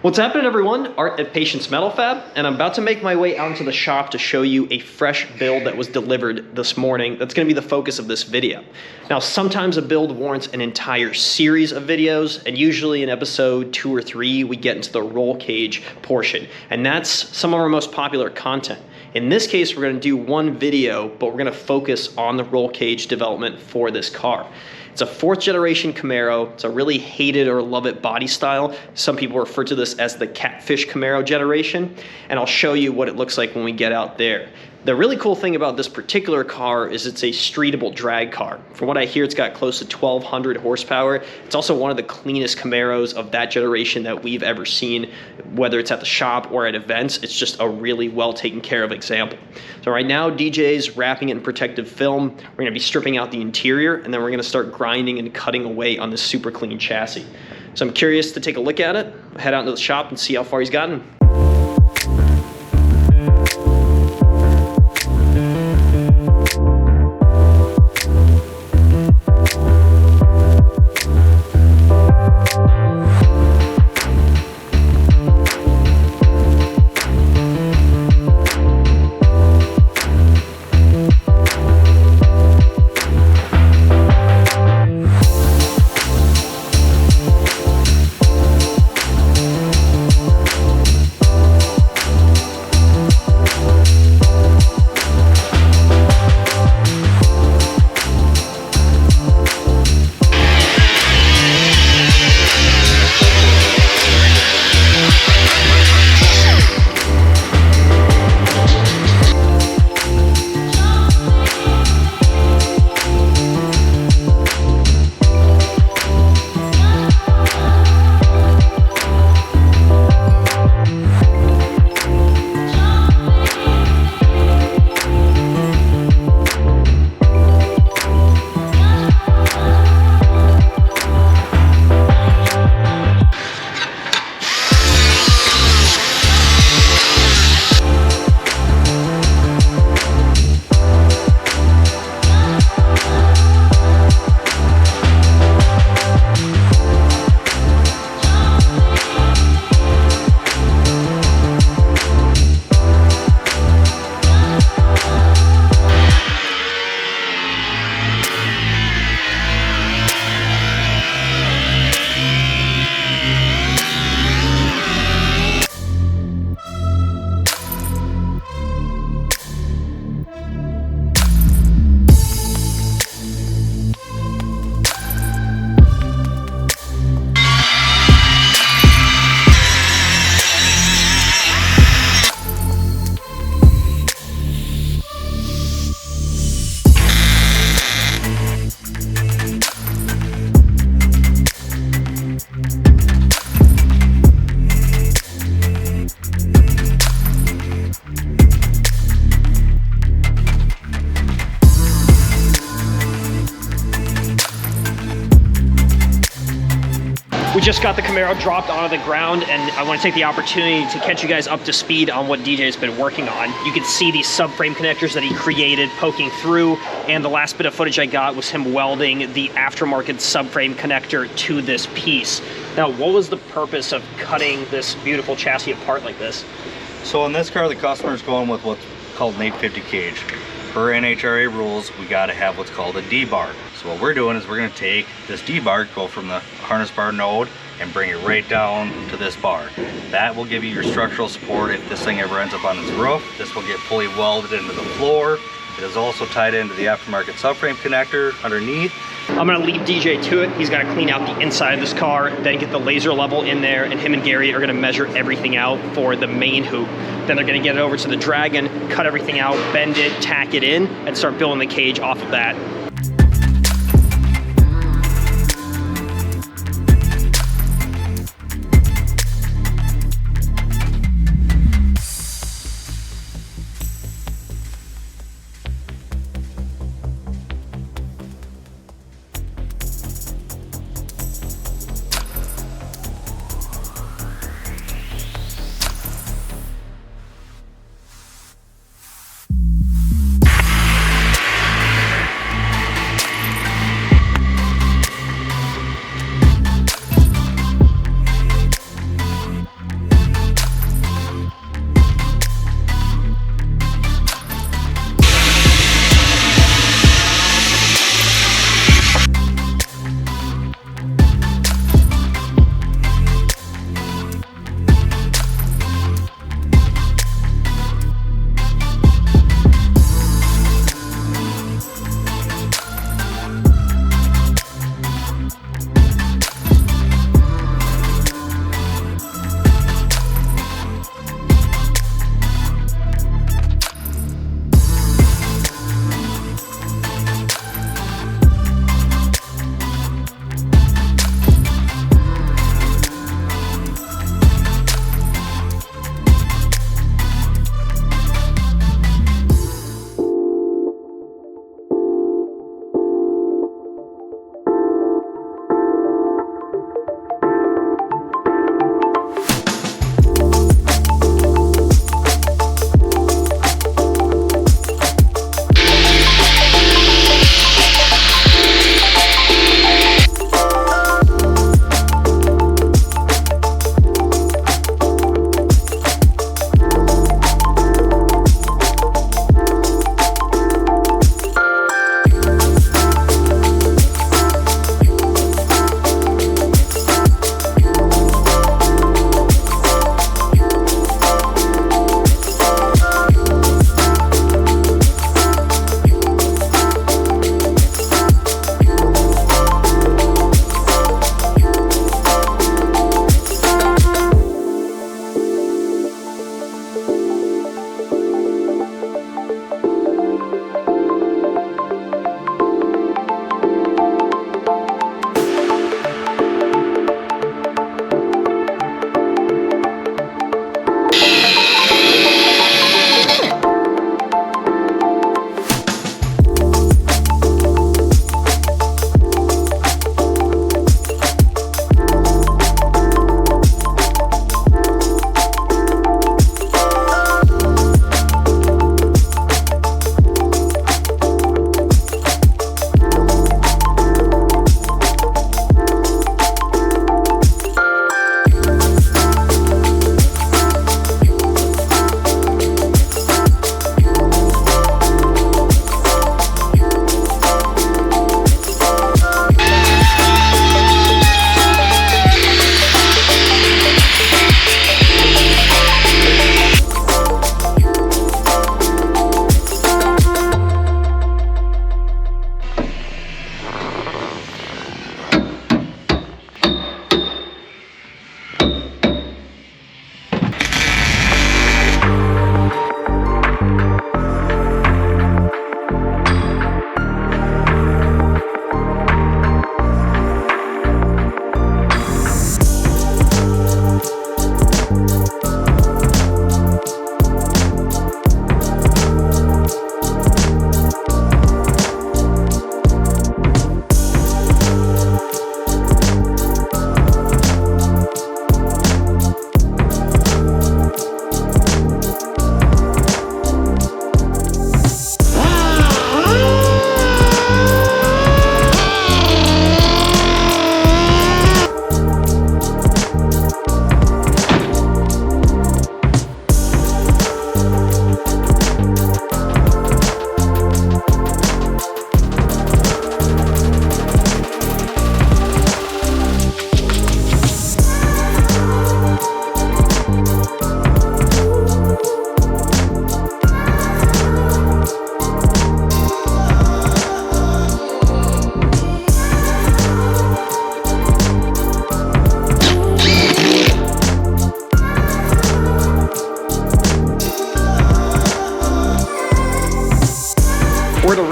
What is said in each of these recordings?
What's happening, everyone? Art at Patience Metal Fab, and I'm about to make my way out into the shop to show you a fresh build that was delivered this morning. That's going to be the focus of this video. Now, sometimes a build warrants an entire series of videos, and usually in episode 2 or 3, we get into the roll cage portion, and that's some of our most popular content. In this case, we're going to do one video, but we're going to focus on the roll cage development for this car. It's a 4th generation Camaro. It's a really hate it or love it body style. Some people refer to this as the Catfish Camaro generation, and I'll show you what it looks like when we get out there. The really cool thing about this particular car is it's a streetable drag car. From what I hear, it's got close to 1,200 horsepower. It's also one of the cleanest Camaros of that generation that we've ever seen, whether it's at the shop or at events. It's just a really well taken care of example. So right now, DJ's wrapping it in protective film. We're gonna be stripping out the interior, and then we're gonna start grinding and cutting away on this super clean chassis. So I'm curious to take a look at it, head out into the shop and see how far he's gotten. We just got the Camaro dropped onto the ground, and I want to take the opportunity to catch you guys up to speed on what DJ's been working on. You can see these subframe connectors that he created poking through, and the last bit of footage I got was him welding the aftermarket subframe connector to this piece. Now, what was the purpose of cutting this beautiful chassis apart like this? So in this car, the customer's going with what's called an 850 cage. Per NHRA rules, we got to have what's called a D-bar. So what we're doing is we're going to take this D-bar, go from the harness bar node, and bring it right down to this bar. That will give you your structural support if this thing ever ends up on its roof. This will get fully welded into the floor. It is also tied into the aftermarket subframe connector underneath. I'm gonna leave DJ to it. He's gotta clean out the inside of this car, then get the laser level in there, and him and Gary are gonna measure everything out for the main hoop. Then they're gonna get it over to the Dragon, cut everything out, bend it, tack it in, and start building the cage off of that.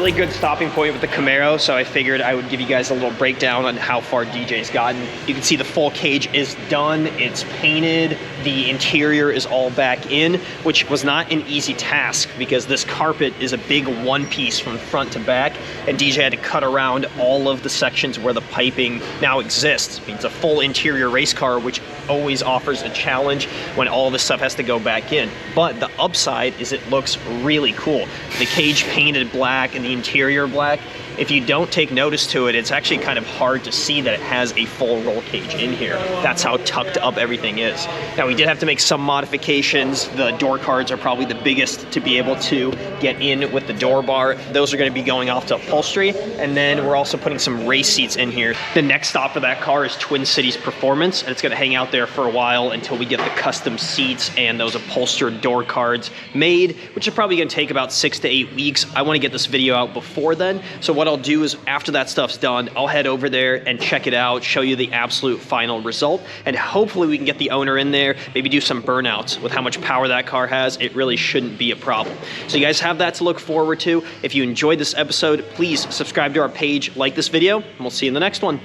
really good stopping point with the Camaro, so I figured I would give you guys a little breakdown on how far DJ's gotten. You can see the full cage is done, it's painted, the interior is all back in, which was not an easy task because this carpet is a big one piece from front to back, and DJ had to cut around all of the sections where the piping now exists. I mean, it's a full interior race car, which always offers a challenge when all this stuff has to go back in. But the upside is it looks really cool. The cage painted black and the interior black. If you don't take notice to it, it's actually kind of hard to see that it has a full roll cage in here. That's how tucked up everything is. Now, we did have to make some modifications. The door cards are probably the biggest to be able to get in with the door bar. Those are going to be going off to upholstery, and then we're also putting some race seats in here. The next stop for that car is Twin Cities Performance, and it's going to hang out there for a while until we get the custom seats and those upholstered door cards made, which is probably going to take about 6 to 8 weeks. I want to get this video out before then, so what I'll do is after that stuff's done, I'll head over there and check it out, show you the absolute final result, and hopefully we can get the owner in there, maybe do some burnouts. With how much power that car has, it really shouldn't be a problem. So you guys have that to look forward to. If you enjoyed this episode, please subscribe to our page, like this video, and we'll see you in the next one.